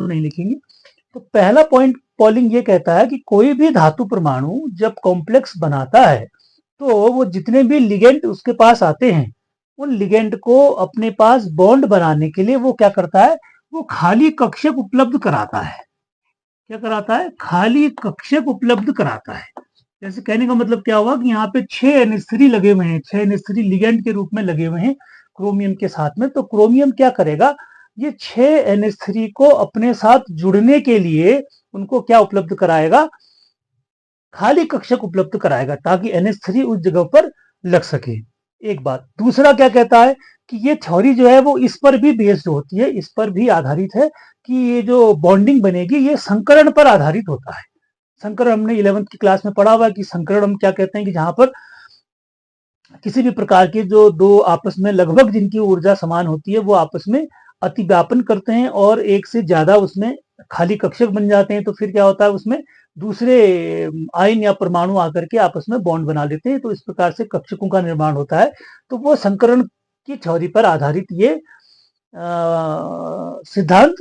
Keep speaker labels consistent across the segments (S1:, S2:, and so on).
S1: तो नहीं लिखेंगे। तो पहला पॉइंट पॉलिंग ये कहता है कि कोई भी धातु परमाणु जब कॉम्प्लेक्स बनाता है तो वो जितने भी लिगेंड उसके पास आते हैं उन लिगेंड को अपने पास बॉन्ड बनाने के लिए वो क्या करता है, वो खाली कक्षक उपलब्ध कराता है। क्या कराता है? खाली कक्षक उपलब्ध कराता है। जैसे कहने का मतलब क्या हुआ कि यहाँ पे 6 NH3 लगे हुए हैं, 6 NH3 लिगेंड के रूप में लगे हुए हैं क्रोमियम के साथ में। तो क्रोमियम क्या करेगा, ये 6 NH3 को अपने साथ जुड़ने के लिए उनको क्या उपलब्ध कराएगा, खाली कक्षक उपलब्ध कराएगा ताकि NH3 उस जगह पर लग सके। एक बात। दूसरा क्या कहता है कि ये थ्योरी जो है वो इस पर भी बेस्ड होती है, इस पर भी आधारित है कि ये जो बॉन्डिंग बनेगी ये संकरण पर आधारित होता है। संकरण हमने 11th की क्लास में पढ़ा हुआ है कि संकरण हम क्या कहते हैं कि जहां पर किसी भी प्रकार के जो दो आपस में लगभग जिनकी ऊर्जा समान होती है वो आपस में अतिव्यापन करते हैं और एक से ज्यादा उसमें खाली कक्षक बन जाते हैं। तो फिर क्या होता है, उसमें दूसरे आयन या परमाणु आकर के आपस में बॉन्ड बना लेते हैं। तो इस प्रकार से कक्षकों का निर्माण होता है। तो वो संकरण की थ्योरी पर आधारित ये सिद्धांत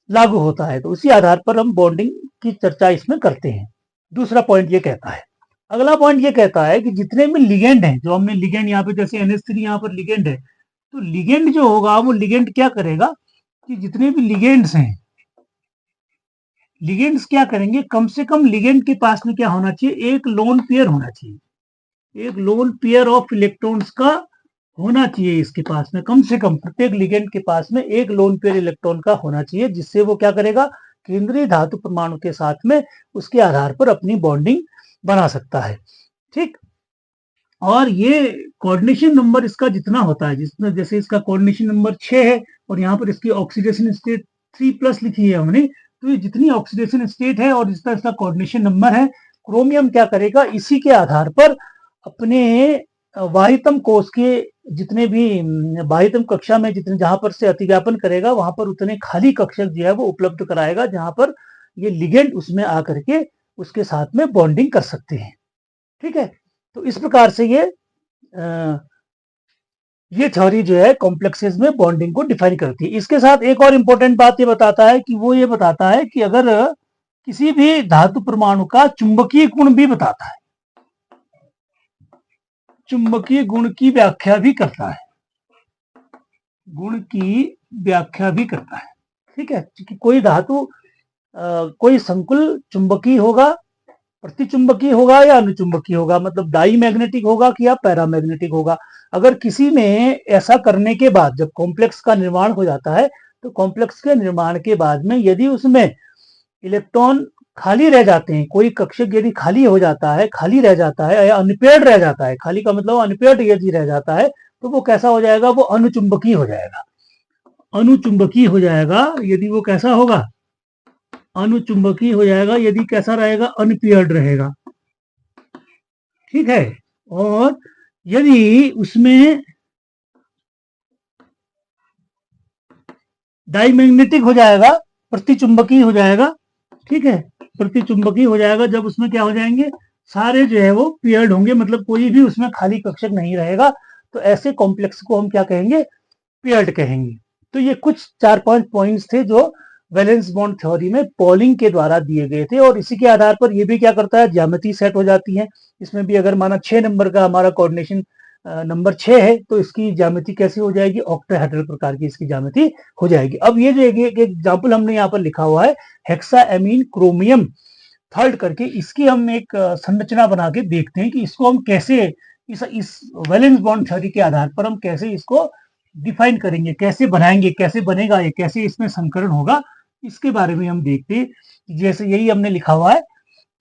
S1: लागू होता है। तो उसी आधार पर हम बॉन्डिंग की चर्चा इसमें करते हैं। दूसरा पॉइंट ये कहता है, अगला पॉइंट ये कहता है कि जितने भी लिगेंड हैं, जो हमने लिगेंड यहाँ पे जैसे NH3 यहाँ पर लिगेंड है, तो लिगेंड जो होगा वो लिगेंड क्या करेगा कि जितने भी लिगेंड्स हैं, लिगेंड्स क्या करेंगे, कम से कम लिगेंड के पास में क्या होना चाहिए, एक लोन पेयर होना चाहिए। एक लोन पेयर ऑफ इलेक्ट्रॉन्स का होना चाहिए इसके पास में, कम से कम प्रत्येक लिगेंड के पास में एक लोन पेयर इलेक्ट्रॉन का होना चाहिए, जिससे वो क्या करेगा, केंद्रीय धातु परमाणु के साथ में उसके आधार पर अपनी बॉन्डिंग बना सकता है। ठीक। और ये कोऑर्डिनेशन नंबर इसका जितना होता है, जिसमें जैसे इसका कोऑर्डिनेशन नंबर 6 है और यहाँ पर इसकी ऑक्सीडेशन स्टेट 3+ लिखी है हमने, तो ये जितनी ऑक्सीडेशन स्टेट है और जितना इसका कोऑर्डिनेशन नंबर है, क्रोमियम क्या करेगा, इसी के आधार पर अपने वाहितम कोष के जितने भी वाहितम कक्षा में जितने जहां पर से अतिव्यापन करेगा वहां पर उतने खाली कक्षक जो है वो उपलब्ध कराएगा जहां पर ये लिगेंड उसमें आकर के उसके साथ में बॉन्डिंग कर सकते हैं। ठीक है। तो इस प्रकार से ये थ्योरी जो है कॉम्प्लेक्सेस में बॉन्डिंग को डिफाइन करती है। इसके साथ एक और इंपॉर्टेंट बात ये बताता है कि वो ये बताता है कि अगर किसी भी धातु परमाणु का चुंबकीय गुण भी बताता है, चुंबकीय गुण की व्याख्या भी करता है, गुण की व्याख्या भी करता है। ठीक है। कि कोई धातु कोई संकुल चुंबकीय होगा, प्रतिचुंबकीय होगा या अनुचुंबकीय होगा, मतलब डाई मैग्नेटिक होगा कि या पैरामैग्नेटिक होगा। अगर किसी में ऐसा करने के बाद जब कॉम्प्लेक्स का निर्माण हो जाता है तो कॉम्प्लेक्स के निर्माण के बाद में यदि उसमें इलेक्ट्रॉन खाली रह जाते हैं, कोई कक्षक यदि खाली हो जाता है, खाली रह जाता है या अनपेयर्ड रह जाता है, खाली का मतलब अनपेयर्ड यदि रह जाता है तो वो कैसा हो जाएगा, वो अनुचुंबकीय हो जाएगा। अनुचुंबकीय हो जाएगा यदि वो कैसा होगा, अनुचुंबकीय हो जाएगा यदि कैसा रहेगा, अनपेयर्ड रहेगा। ठीक है। और यदि उसमें डाईमैग्नेटिक हो जाएगा, प्रतिचुंबकीय हो जाएगा। ठीक है। प्रतिचुंबकीय हो जाएगा जब उसमें क्या हो जाएंगे, सारे जो है वो पेयर्ड होंगे, मतलब कोई भी उसमें खाली कक्षक नहीं रहेगा। तो ऐसे कॉम्प्लेक्स को हम क्या कहेंगे, पेयर्ड कहेंगे। तो ये कुछ 4-5 पॉइंट्स थे जो वैलेंस बॉन्ड थ्योरी में पॉलिंग के द्वारा दिए गए थे। और इसी के आधार पर ये भी क्या करता है, ज्यामिति सेट हो जाती है। इसमें भी अगर माना 6 नंबर का हमारा कोऑर्डिनेशन नंबर 6 है तो इसकी ज्यामिति कैसी हो जाएगी, ऑक्टाहेड्रल प्रकार की इसकी ज्यामिति हो जाएगी। अब ये जो एक एग्जाम्पल हमने यहाँ पर लिखा हुआ है हेक्साएमीन क्रोमियम थर्ड करके, इसकी हम एक संरचना बना के देखते हैं कि इसको हम कैसे इस वैलेंस बॉन्ड थ्योरी के आधार पर हम कैसे इसको डिफाइन करेंगे, कैसे बनाएंगे, कैसे बनेगा ये, कैसे इसमें संकरण होगा, इसके बारे में हम देखते हैं। जैसे यही हमने लिखा हुआ है,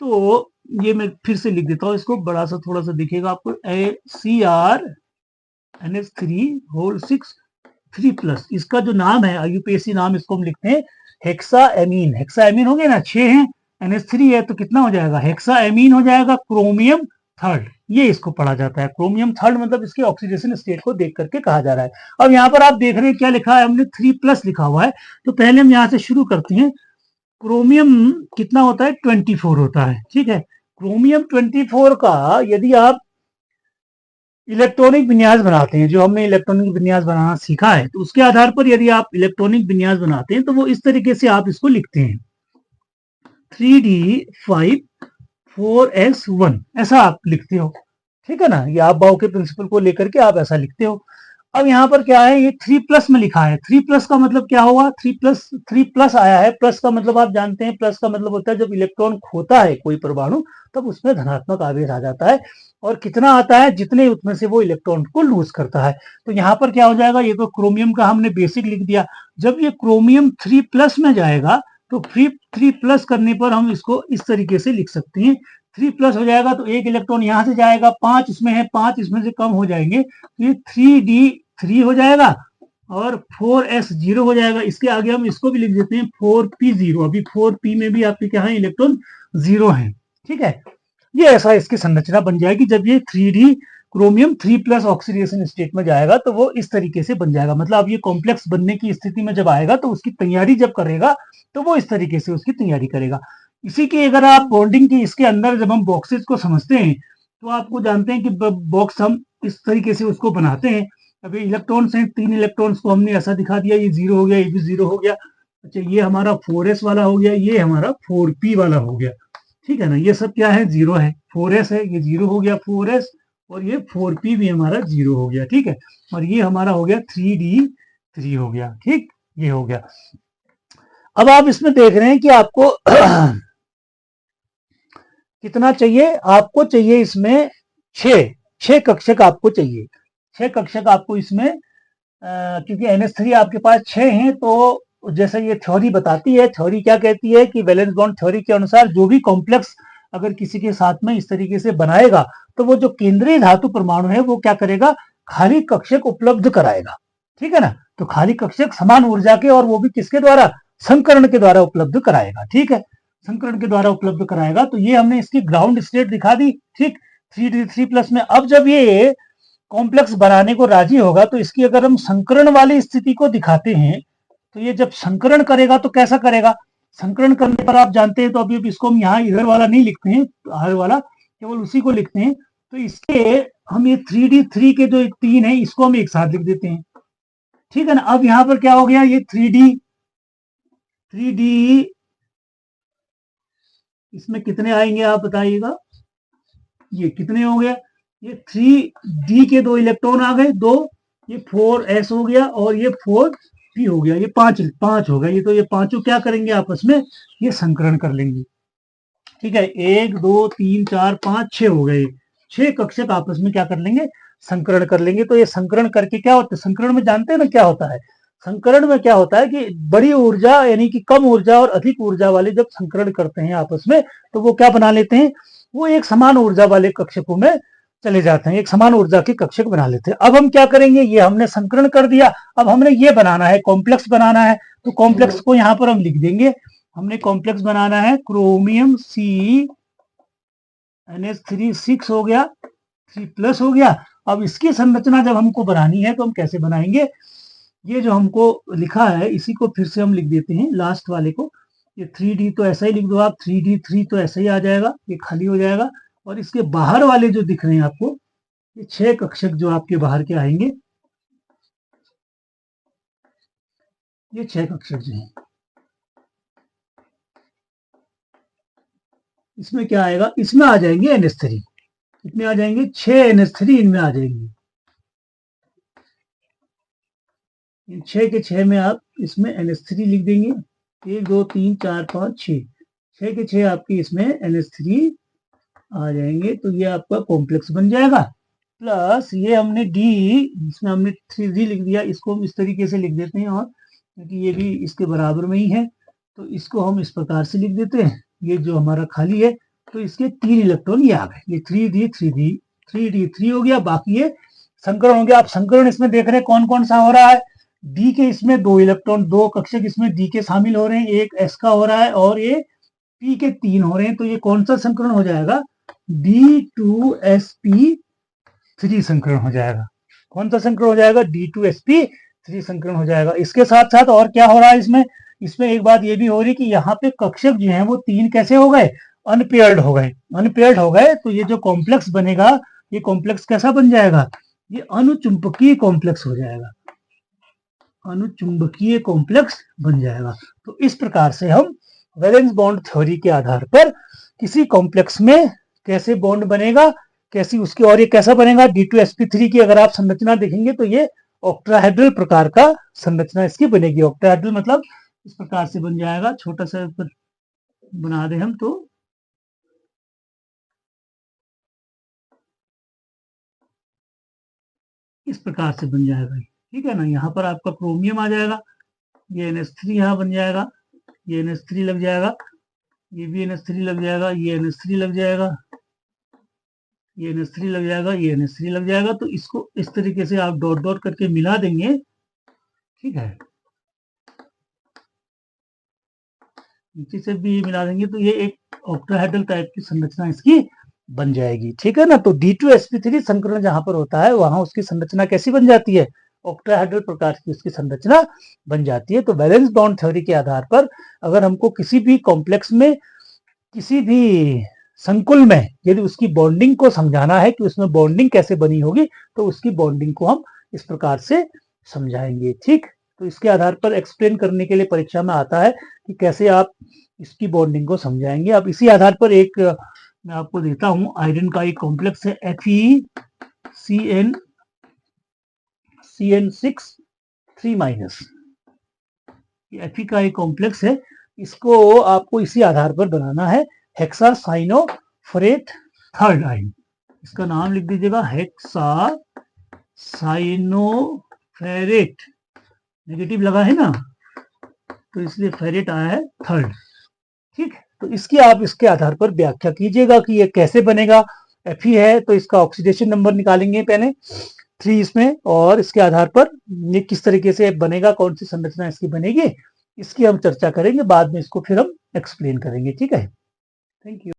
S1: तो ये मैं फिर से लिख देता हूँ इसको, बड़ा सा थोड़ा सा दिखेगा आपको, ACrNH3 3+। इसका जो नाम है यूपीएससी नाम, इसको हम लिखते हैं हेक्साएमीन। हेक्साएमीन हो गया ना, 6 है, NH3 है तो कितना हो जाएगा, हेक्साएमीन हो जाएगा क्रोमियम थर्ड। ये इसको पढ़ा जाता है क्रोमियम थर्ड, मतलब इसके ऑक्सीडेशन स्टेट को देख करके कहा जा रहा है। अब यहाँ पर आप देख रहे हैं क्या लिखा है हमने, 3+ लिखा हुआ है। तो पहले हम यहाँ से शुरू करते हैं। क्रोमियम कितना होता है, 24 होता है। ठीक है। क्रोमियम 24 का यदि आप इलेक्ट्रॉनिक विन्यास बनाते हैं, जो हमने इलेक्ट्रॉनिक विन्यास बनाना सीखा है, तो उसके आधार पर यदि आप इलेक्ट्रॉनिक विन्यास बनाते हैं तो वो इस तरीके से आप इसको लिखते हैं 3D5 4S1, ऐसा आप लिखते हो। ठीक है ना, ये आप बाउ के प्रिंसिपल को लेकर के आप ऐसा लिखते हो। अब यहाँ पर क्या है, ये 3+ में लिखा है। 3+ का मतलब क्या हुआ, 3+ आया है। प्लस का मतलब आप जानते हैं, प्लस का मतलब होता है जब इलेक्ट्रॉन खोता है कोई परमाणु तब उसमें धनात्मक आवेश आ जाता है, और कितना आता है, जितने उसमें से वो इलेक्ट्रॉन को लूज करता है। तो यहाँ पर क्या हो जाएगा, ये तो क्रोमियम का हमने बेसिक लिख दिया। जब ये क्रोमियम 3+ में जाएगा तो 3+ करने पर हम इसको इस तरीके से लिख सकते हैं। 3+ हो जाएगा तो एक इलेक्ट्रॉन यहाँ से जाएगा, 5 इसमें है, 5 इसमें से कम हो जाएंगे, तो ये 3D3 हो जाएगा और 4S0 हो जाएगा। इसके आगे हम इसको भी लिख देते हैं 4P0। अभी 4P में भी आपके क्या है, इलेक्ट्रॉन 0 है। ठीक है, ये ऐसा इसकी संरचना बन जाएगी। जब ये 3D क्रोमियम 3+ ऑक्सीडेशन स्टेट में जाएगा तो वो इस तरीके से बन जाएगा। मतलब अब ये कॉम्प्लेक्स बनने की स्थिति में जब आएगा तो उसकी तैयारी जब करेगा तो वो इस तरीके से उसकी तैयारी करेगा। इसी की अगर आप बॉन्डिंग की इसके अंदर जब हम बॉक्सेस को समझते हैं तो आपको जानते हैं कि बॉक्स हम इस तरीके से उसको बनाते हैं। अभी इलेक्ट्रॉन्स हैं, 3 इलेक्ट्रॉन्स को हमने ऐसा दिखा दिया, ये 0 हो गया, ये भी 0 हो गया। अच्छा, ये हमारा 4S वाला हो गया, ये हमारा 4P वाला हो गया। ठीक है ना, ये सब क्या है, 0 है। 4S है, ये 0 हो गया 4S, और ये 4P भी हमारा 0 हो गया। ठीक है, और ये हमारा हो गया 3D3 हो गया। ठीक, ये हो गया। अब आप इसमें देख रहे हैं कि आपको कितना चाहिए, आपको चाहिए इसमें 6 कक्षक आपको चाहिए। 6 कक्षक आपको इसमें, क्योंकि NH3 आपके पास 6 हैं, तो जैसे ये थ्योरी बताती है, थ्योरी क्या कहती है कि वैलेंस बॉन्ड थ्योरी के अनुसार जो भी कॉम्प्लेक्स अगर किसी के साथ में इस तरीके से बनाएगा तो वो जो केंद्रीय धातु परमाणु है वो क्या करेगा, खाली कक्षक उपलब्ध कराएगा। ठीक है ना, तो खाली कक्षक समान ऊर्जा के, और वो भी किसके द्वारा, संकरण के द्वारा उपलब्ध कराएगा। ठीक है, संकरण के द्वारा उपलब्ध कराएगा। तो ये हमने इसकी ग्राउंड स्टेट दिखा दी। ठीक, 3D3+ में अब जब ये कॉम्प्लेक्स बनाने को राजी होगा तो इसकी अगर हम संकरण वाली स्थिति को दिखाते हैं तो ये जब संकरण करेगा तो कैसा करेगा, संकरण करने पर आप जानते हैं, तो अभी इसको हम यहाँ इधर वाला नहीं लिखते हैं, हर वाला केवल उसी को लिखते हैं। तो इसके हम ये 3D3 के जो 3 है इसको हम एक साथ लिख देते हैं। ठीक है ना, अब यहाँ पर क्या हो गया, ये 3D इसमें कितने आएंगे आप बताइएगा, ये कितने हो गया, ये 3D के 2 इलेक्ट्रॉन आ गए, 2, ये 4S हो गया और ये 4P हो गया, ये 5 हो गया। ये तो ये पांचों क्या करेंगे, आपस में ये संकरण कर लेंगे। ठीक है, 1 2 3 4 5 6 हो गए, 6 कक्षक आपस में क्या कर लेंगे, संकरण कर लेंगे। तो ये संकरण करके क्या होता है, संकरण में जानते हैं ना क्या होता है, संकरण में क्या होता है कि बड़ी ऊर्जा यानी कि कम ऊर्जा और अधिक ऊर्जा वाले जब संकरण करते हैं आपस में तो वो क्या बना लेते हैं, वो एक समान ऊर्जा वाले कक्षकों में चले जाते हैं, एक समान ऊर्जा के कक्षक बना लेते हैं। अब हम क्या करेंगे, ये हमने संकरण कर दिया, अब हमने ये बनाना है, कॉम्प्लेक्स बनाना है। तो कॉम्प्लेक्स को यहाँ पर हम लिख देंगे, हमने कॉम्प्लेक्स बनाना है क्रोमियम CnH3 6 हो गया, 3+ हो गया। अब इसकी संरचना जब हमको बनानी है तो हम कैसे बनाएंगे, ये जो हमको लिखा है इसी को फिर से हम लिख देते हैं, लास्ट वाले को। ये 3D तो ऐसा ही लिख दो आप, 3D3 तो ऐसा ही आ जाएगा, ये खाली हो जाएगा। और इसके बाहर वाले जो दिख रहे हैं आपको, ये 6 कक्षक जो आपके बाहर के आएंगे, ये 6 कक्षक जो हैं, इसमें क्या आएगा, इसमें आ जाएंगे NH3, कितने आ जाएंगे, 6 NH3 इनमें आ जाएंगे। इन 6 के 6 में आप इसमें NH3 लिख देंगे, 1 2 3 4 5 6, 6 के 6 आपकी इसमें NH3 आ जाएंगे। तो ये आपका कॉम्प्लेक्स बन जाएगा। प्लस ये हमने D, इसमें हमने 3D लिख दिया, इसको हम इस तरीके से लिख देते हैं, और क्योंकि ये भी इसके बराबर में ही है तो इसको हम इस प्रकार से लिख देते हैं। ये जो हमारा खाली है तो इसके 3 इलेक्ट्रॉन ये आ गए, ये 3D3 हो गया, बाकी ये संकरण हो गया। आप संकरण इसमें देख रहे हैं कौन कौन सा हो रहा है, डी के इसमें 2 इलेक्ट्रॉन, 2 कक्षक इसमें डी के शामिल हो रहे हैं, एक एस का हो रहा है और ये पी के 3 हो रहे हैं। तो ये कौन सा संकरण हो जाएगा, D2sp3 संकरण हो जाएगा। कौन सा संकरण हो जाएगा, D2sp3 संकरण हो जाएगा। इसके साथ साथ और क्या हो रहा है इसमें, इसमें एक बात ये भी हो रही है कि यहाँ पे कक्षक जो है वो 3 कैसे हो गए, अनपेयर्ड हो गए। अनपेयर्ड हो गए तो ये जो कॉम्प्लेक्स बनेगा ये कॉम्प्लेक्स कैसा बन जाएगा, ये अनुचुंबकीय कॉम्प्लेक्स हो जाएगा, अनुचुंबकीय कॉम्प्लेक्स बन जाएगा। तो इस प्रकार से हम वैलेंस बॉन्ड थ्योरी के आधार पर किसी कॉम्प्लेक्स में कैसे बॉन्ड बनेगा, कैसी उसकी, और ये कैसा बनेगा, D2sp3 की अगर आप संरचना देखेंगे तो ये ऑक्टाहेड्रल प्रकार का संरचना इसकी बनेगी। ऑक्टाहेड्रल मतलब इस प्रकार से बन जाएगा, छोटा सा बना दे हम तो इस प्रकार से बन जाएगा, ठीक है ना। यहाँ पर आपका क्रोमियम आ जाएगा, ये NH3 यहाँ बन जाएगा, ये NH3 लग जाएगा, ये भी NH3 लग जाएगा, ये NH3 लग जाएगा, ये NH3 लग जाएगा, ये NH3 लग जाएगा। तो इसको इस तरीके से आप डॉट डॉट करके मिला देंगे, ठीक है, नीचे से भी मिला देंगे तो ये एक ऑक्टाहेड्रल टाइप की संरचना इसकी बन जाएगी, ठीक है ना। तो D2sp3 संकरण जहां पर होता है वहां उसकी संरचना कैसी बन जाती है, ऑक्टाहेड्रल प्रकार की उसकी संरचना बन जाती है। तो वैलेंस बॉन्ड थ्योरी के आधार पर अगर हमको किसी भी कॉम्प्लेक्स में, किसी भी संकुल में यदि उसकी बॉन्डिंग को समझाना है कि उसमें बॉन्डिंग कैसे बनी होगी, तो उसकी बॉन्डिंग को हम इस प्रकार से समझाएंगे, ठीक। तो इसके आधार पर एक्सप्लेन करने के लिए परीक्षा में आता है कि कैसे आप इसकी बॉन्डिंग को समझाएंगे। अब इसी आधार पर एक मैं आपको देता हूं, आयरन का एक कॉम्प्लेक्स है FeCN6 3-। Fe का एक कॉम्प्लेक्स है, इसको आपको इसी आधार पर बनाना है, हेक्सासाइनोफेरेट थर्ड आयन। इसका नाम लिख दीजिएगा हेक्सासाइनोफेरेट, नेगेटिव लगा है ना तो इसलिए फेरेट आया है थर्ड, ठीक। तो इसकी आप इसके आधार पर व्याख्या कीजिएगा कि ये कैसे बनेगा। Fe है तो इसका ऑक्सीडेशन नंबर निकालेंगे पहले 3 इसमें, और इसके आधार पर ये किस तरीके से बनेगा, कौन सी संरचना इसकी बनेगी, इसकी हम चर्चा करेंगे बाद में, इसको फिर हम एक्सप्लेन करेंगे, ठीक है। Thank you.